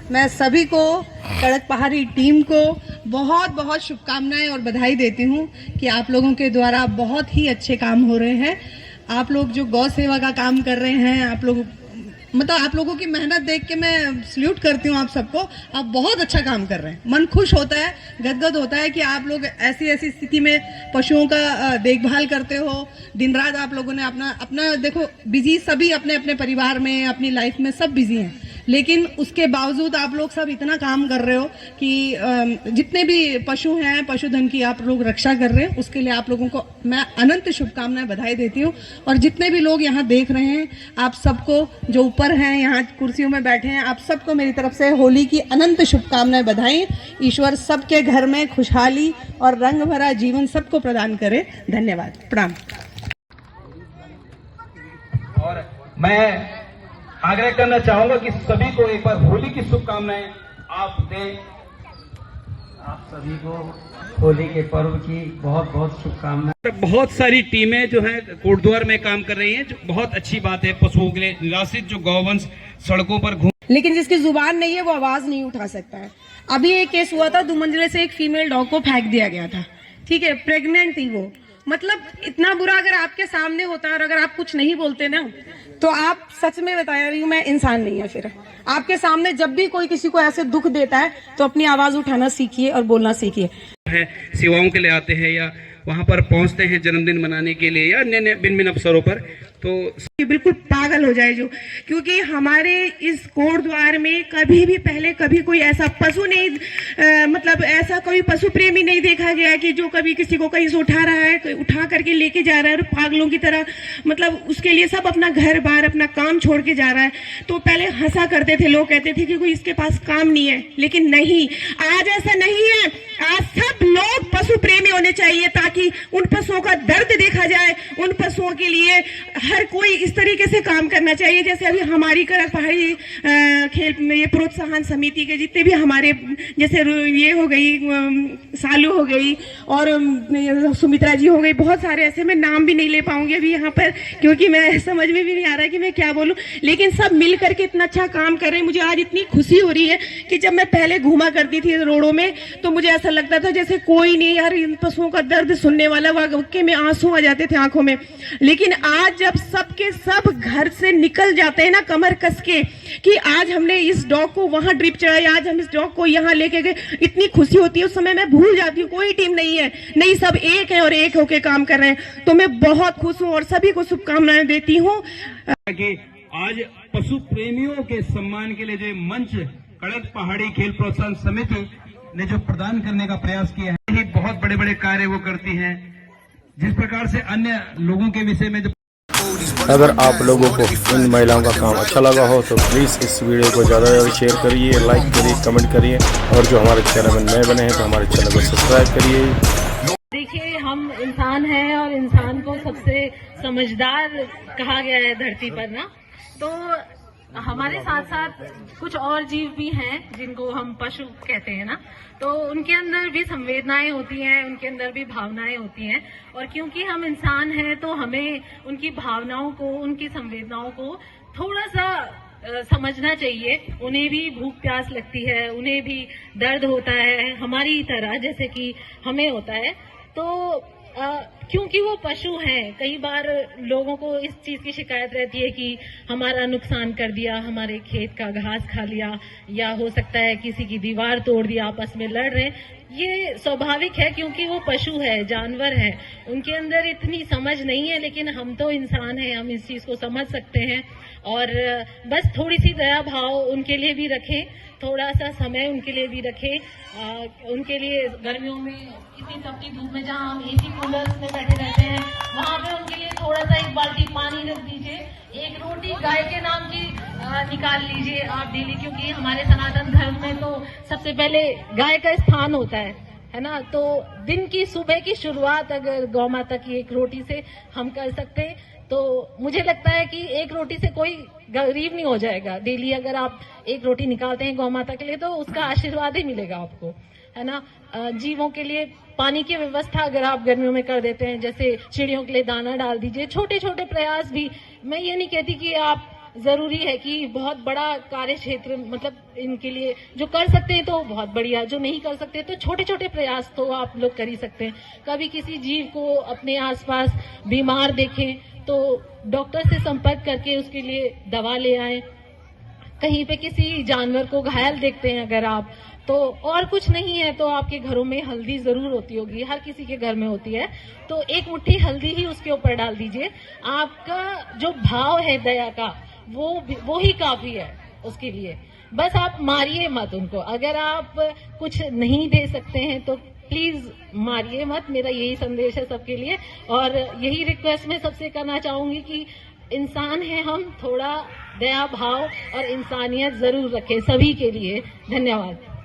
मैं सभी को, कड़क पहाड़ी टीम को बहुत बहुत शुभकामनाएं और बधाई देती हूँ कि आप लोगों के द्वारा बहुत ही अच्छे काम हो रहे हैं। आप लोग जो गौ सेवा का काम कर रहे हैं, आप लोगों की मेहनत देख के मैं सल्यूट करती हूँ आप सबको। आप बहुत अच्छा काम कर रहे हैं, मन खुश होता है, गदगद होता है कि आप लोग ऐसी ऐसी स्थिति में पशुओं का देखभाल करते हो। दिन रात आप लोगों ने अपना देखो, बिजी सभी अपने अपने परिवार में, अपनी लाइफ में सब बिजी हैं, लेकिन उसके बावजूद आप लोग सब इतना काम कर रहे हो कि जितने भी पशु हैं, पशुधन की आप लोग रक्षा कर रहे हैं, उसके लिए आप लोगों को मैं अनंत शुभकामनाएं बधाई देती हूँ। और जितने भी लोग यहाँ देख रहे हैं, आप सबको, जो ऊपर हैं यहाँ कुर्सियों में बैठे हैं, आप सबको मेरी तरफ से होली की अनंत शुभकामनाएं बधाई। ईश्वर सबके घर में खुशहाली और रंग भरा जीवन सबको प्रदान करे। धन्यवाद, प्रणाम। और मैं आग्रह करना चाहूंगा कि सभी को एक बार होली की शुभकामनाएं आप दें। आप सभी को होली के पर्व की बहुत बहुत शुभकामनाएं। बहुत सारी टीमें जो हैं कोटद्वार में काम कर रही हैं, जो बहुत अच्छी बात है। पशुओं के लिए निराश्रित जो गौवंश सड़कों पर घूम, लेकिन जिसकी जुबान नहीं है वो आवाज नहीं उठा सकता है। अभी एक केस हुआ था, 2 मंजिले से एक फीमेल डॉग को फेंक दिया गया था, ठीक है, प्रेग्नेंट थी वो। मतलब इतना बुरा अगर आपके सामने होता है और अगर आप कुछ नहीं बोलते ना, तो आप सच में बता रही हूँ मैं, इंसान नहीं है। फिर आपके सामने जब भी कोई किसी को ऐसे दुख देता है तो अपनी आवाज उठाना सीखिए और बोलना सीखिए। सेवाओं के लिए आते हैं या वहां पर पहुंचते हैं जन्मदिन मनाने के लिए या अन्य भिन्न भिन्न अवसरों पर, तो बिल्कुल पागल हो जाए जो, क्योंकि हमारे इस कोटद्वार में कभी भी पहले कभी कोई ऐसा पशु नहीं, मतलब ऐसा कोई पशु प्रेमी नहीं देखा गया कि जो कभी किसी को कहीं से उठा रहा है, उठा करके लेके जा रहा है और पागलों की तरह, मतलब उसके लिए सब अपना घर बार अपना काम छोड़ के जा रहा है। तो पहले हंसा करते थे लोग, कहते थे कि कोई इसके पास काम नहीं है, लेकिन नहीं, आज ऐसा नहीं है। आज सब लोग पशु प्रेमी होने चाहिए ताकि उन पशुओं का दर्द देखा जाए। उन पशुओं के लिए हर कोई इस तरीके से काम करना चाहिए, जैसे अभी हमारी कड़क पहाड़ी खेल में ये प्रोत्साहन समिति के जितने भी हमारे, जैसे ये हो गई, सालू हो गई और सुमित्रा जी हो गई, बहुत सारे ऐसे, मैं नाम भी नहीं ले पाऊंगी अभी यहाँ पर क्योंकि मैं समझ में भी नहीं आ रहा है कि मैं क्या बोलूं, लेकिन सब मिल करके इतना अच्छा काम कर रहे हैं। मुझे आज इतनी खुशी हो रही है कि जब मैं पहले घूमा करती थी रोडों में तो मुझे ऐसा लगता था जैसे कोई नहीं यार, इन पशुओं का दर्द सुनने वाला, वाकई में आंसू आ जाते थे आंखों में। लेकिन आज जब सबके सब घर से निकल जाते हैं ना कमर कस के कि आज हमने इस डॉग को वहां ड्रिप चढ़ाई, आज हम इस डॉग को यहाँ लेके गए, इतनी खुशी होती है। उस समय मैं भूल जाती हूँ कोई टीम नहीं है, नहीं, सब एक है और एक होके काम कर रहे हैं। तो मैं बहुत खुश हूँ और सभी को शुभकामनाएं देती हूँ कि आज पशु प्रेमियों के सम्मान के लिए जो मंच कड़क पहाड़ी खेल प्रोत्साहन समिति ने जो प्रदान करने का प्रयास किया है, बहुत बड़े बड़े कार्य वो करती हैं। जिस प्रकार से अन्य लोगों के विषय में जो, अगर आप लोगों को इन महिलाओं का काम अच्छा लगा हो तो प्लीज़ इस वीडियो को ज़्यादा से ज़्यादा शेयर करिए, लाइक करिए, कमेंट करिए और जो हमारे चैनल में नए बने हैं तो हमारे चैनल को सब्सक्राइब करिए। देखिए, हम इंसान हैं और इंसान को सबसे समझदार कहा गया है धरती पर ना, तो हमारे साथ साथ कुछ और जीव भी हैं जिनको हम पशु कहते हैं ना, तो उनके अंदर भी संवेदनाएं होती हैं, उनके अंदर भी भावनाएं होती हैं। और क्योंकि हम इंसान हैं तो हमें उनकी भावनाओं को, उनकी संवेदनाओं को थोड़ा सा समझना चाहिए। उन्हें भी भूख प्यास लगती है, उन्हें भी दर्द होता है हमारी तरह जैसे कि हमें होता है। तो क्योंकि वो पशु हैं, कई बार लोगों को इस चीज की शिकायत रहती है कि हमारा नुकसान कर दिया, हमारे खेत का घास खा लिया, या हो सकता है किसी की दीवार तोड़ दिया, आपस में लड़ रहे। ये स्वाभाविक है क्योंकि वो पशु है, जानवर है, उनके अंदर इतनी समझ नहीं है। लेकिन हम तो इंसान हैं, हम इस चीज को समझ सकते हैं और बस थोड़ी सी दया भाव उनके लिए भी रखें, थोड़ा सा समय उनके लिए भी रखें। उनके लिए गर्मियों में इतनी तपती धूप में जहाँ हम एसी कूलर में बैठे रहते हैं, वहाँ पे उनके लिए थोड़ा सा एक बाल्टी पानी रख दीजिए, एक रोटी गाय के नाम की निकाल लीजिए आप डेली, क्योंकि हमारे सनातन धर्म में तो सबसे पहले गाय का स्थान होता है ना। तो दिन की सुबह की शुरुआत अगर गौ माता की एक रोटी से हम कर सकते हैं तो मुझे लगता है कि एक रोटी से कोई गरीब नहीं हो जाएगा। डेली अगर आप एक रोटी निकालते हैं गौ माता के लिए तो उसका आशीर्वाद ही मिलेगा आपको, है ना। जीवों के लिए पानी की व्यवस्था अगर आप गर्मियों में कर देते हैं, जैसे चिड़ियों के लिए दाना डाल दीजिए, छोटे छोटे प्रयास भी। मैं ये नहीं कहती कि आप जरूरी है कि बहुत बड़ा कार्य क्षेत्र मतलब इनके लिए जो कर सकते हैं तो बहुत बढ़िया, जो नहीं कर सकते तो छोटे छोटे प्रयास तो आप लोग कर ही सकते हैं। कभी किसी जीव को अपने आसपास बीमार देखें तो डॉक्टर से संपर्क करके उसके लिए दवा ले आए। कहीं पे किसी जानवर को घायल देखते हैं अगर आप, तो और कुछ नहीं है तो आपके घरों में हल्दी जरूर होती होगी, हर किसी के घर में होती है, तो एक मुट्ठी हल्दी ही उसके ऊपर डाल दीजिए। आपका जो भाव है दया का वो ही काफी है उसके लिए। बस आप मारिए मत उनको। अगर आप कुछ नहीं दे सकते हैं तो प्लीज मारिए मत, मेरा यही संदेश है सबके लिए। और यही रिक्वेस्ट मैं सबसे करना चाहूंगी कि इंसान है हम, थोड़ा दया भाव और इंसानियत जरूर रखें सभी के लिए। धन्यवाद।